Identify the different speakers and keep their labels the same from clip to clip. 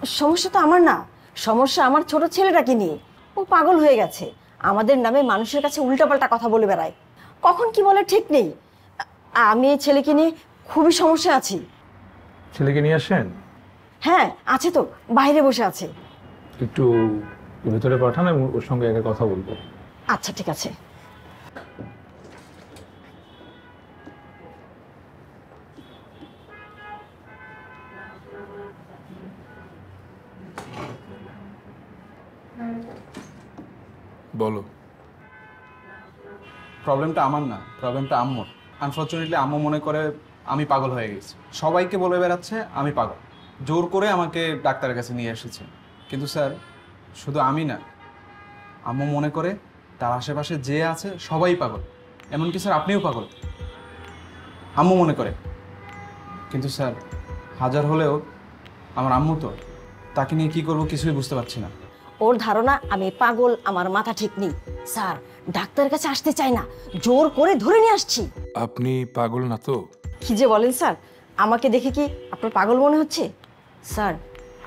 Speaker 1: সমস্যা তো আমার না, সমস্যা আমার ছোট ছেলেটাকে নিয়ে। ও পাগল হয়ে গেছে, আমাদের নামে মানুষের কাছে উল্টাপাল্টা কথা বলে বেড়ায়, কখন কি বলে ঠিক নেই। আমি এই ছেলেকে নিয়ে খুবই সমস্যা আছি।
Speaker 2: ছেলেকে নিয়ে আসেন?
Speaker 1: হ্যাঁ আছে তো, বাইরে বসে আছে।
Speaker 2: একটু ভেতরে পাঠান, আমি ওর সঙ্গে একা কথা বলবো।
Speaker 1: আচ্ছা ঠিক আছে।
Speaker 2: বলো।
Speaker 3: প্রবলেমটা আমার না, প্রবলেমটা আম্মুর। আনফর্চুনেটলি আম্মু মনে করে আমি পাগল হয়ে গেছি, সবাইকে বলে বেড়াচ্ছে আমি পাগল, জোর করে আমাকে ডাক্তারের কাছে নিয়ে এসেছে। কিন্তু স্যার শুধু আমি না, আম্মু মনে করে তার আশেপাশে যে আছে সবাই পাগল, এমনকি স্যার আপনিও পাগল, আম্মু মনে করে। কিন্তু স্যার হাজার হলেও আমার আম্মু তো, তাকে নিয়ে কী করবো কিছুই বুঝতে পারছি না।
Speaker 1: ওর ধারণা আমি পাগল, আমার মাথা ঠিক নেই। স্যার ডাক্তারের কাছে আসতে চাই না, জোর করে ধরে নিয়ে আসছি।
Speaker 2: আপনি পাগল না তো?
Speaker 1: কি যে বলেন স্যার, আমাকে দেখে কি আপনার পাগল মনে হচ্ছে? স্যার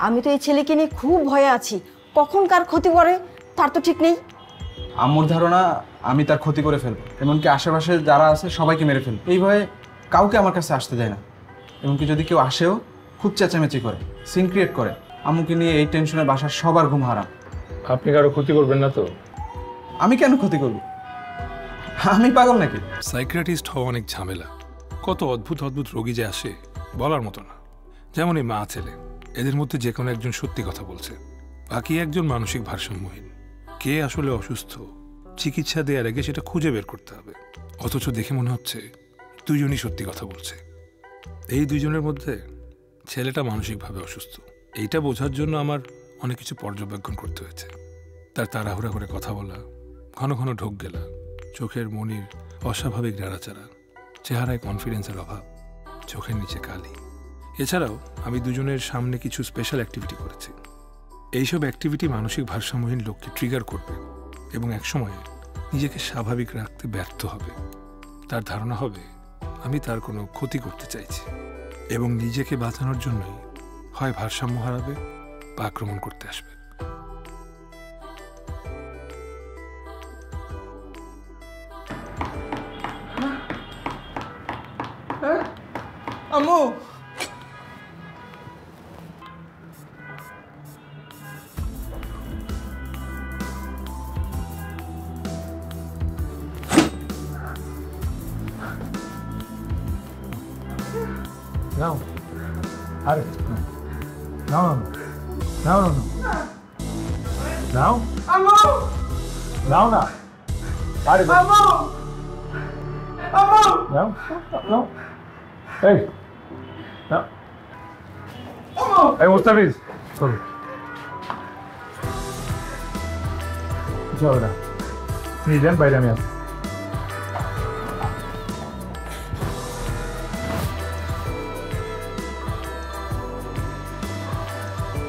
Speaker 1: আমি তো এই ছেলেকে নিয়ে খুব ভয়ে আছি, কখন কার ক্ষতি করে তার তো ঠিক নেই।
Speaker 3: আম্মুর ধারণা আমি তার ক্ষতি করে ফেলবো, এমনকি আশেপাশে যারা আছে সবাইকে মেরে ফেলবো। এই ভয়ে কাউকে আমার কাছে আসতে দেয় না, এমনকি যদি কেউ আসেও খুব চেঁচামেচি করে, সিন ক্রিয়েট করে। আম্মুকে নিয়ে এই টেনশনে বাসার সবার ঘুম হারাম।
Speaker 2: আপনি কারো ক্ষতি করবেন না তো?
Speaker 3: আমি কেন ক্ষতি করব? আমি পাগল নাকি?
Speaker 4: সাইকিয়াট্রিস্ট হওয়া অনেক ঝামেলা, কত অদ্ভুত অদ্ভুত রোগী যে আসে বলার মতো না। যেমন এই মা ছেলে, এদের মধ্যে যে কোনো একজন সত্যি কথা বলছে, বাকি একজন মানসিক ভারসাম্যহীন। কে আসলে অসুস্থ, চিকিৎসা দেওয়ার আগে সেটা খুঁজে বের করতে হবে। অথচ দেখে মনে হচ্ছে দুজনই সত্যি কথা বলছে। এই দুজনের মধ্যে ছেলেটা মানসিকভাবে অসুস্থ, এইটা বোঝার জন্য আমার অনেক কিছু পর্যবেক্ষণ করতে হয়েছে। তার তাড়াহুড়া করে কথা বলা, ঘন ঘন ঢোক গেলা, চোখের মনির অস্বাভাবিক নাড়াচাড়া, চেহারায় কনফিডেন্সের অভাব, চোখের নিচে কালি। এছাড়াও আমি দুজনের সামনে কিছু স্পেশাল অ্যাক্টিভিটি করেছি। এইসব অ্যাক্টিভিটি মানসিক ভারসাম্যহীন লোককে ট্রিগার করবে এবং একসময় নিজেকে স্বাভাবিক রাখতে ব্যর্থ হবে। তার ধারণা হবে আমি তার কোনো ক্ষতি করতে চাইছি এবং নিজেকে বাঁচানোর জন্যই হয় ভারসাম্য হারাবে বা আক্রমণ করতে আসবে।
Speaker 3: আম্মু
Speaker 2: No. Are. No. No. No. No. Now?
Speaker 3: আম্মু
Speaker 2: Now. Now. Are.
Speaker 3: আম্মু আম্মু
Speaker 2: No. No. Hey. No. Hey, Mustafiz. Sorry. চলো না, নিয়ে যান, বাইরে আমি আসি।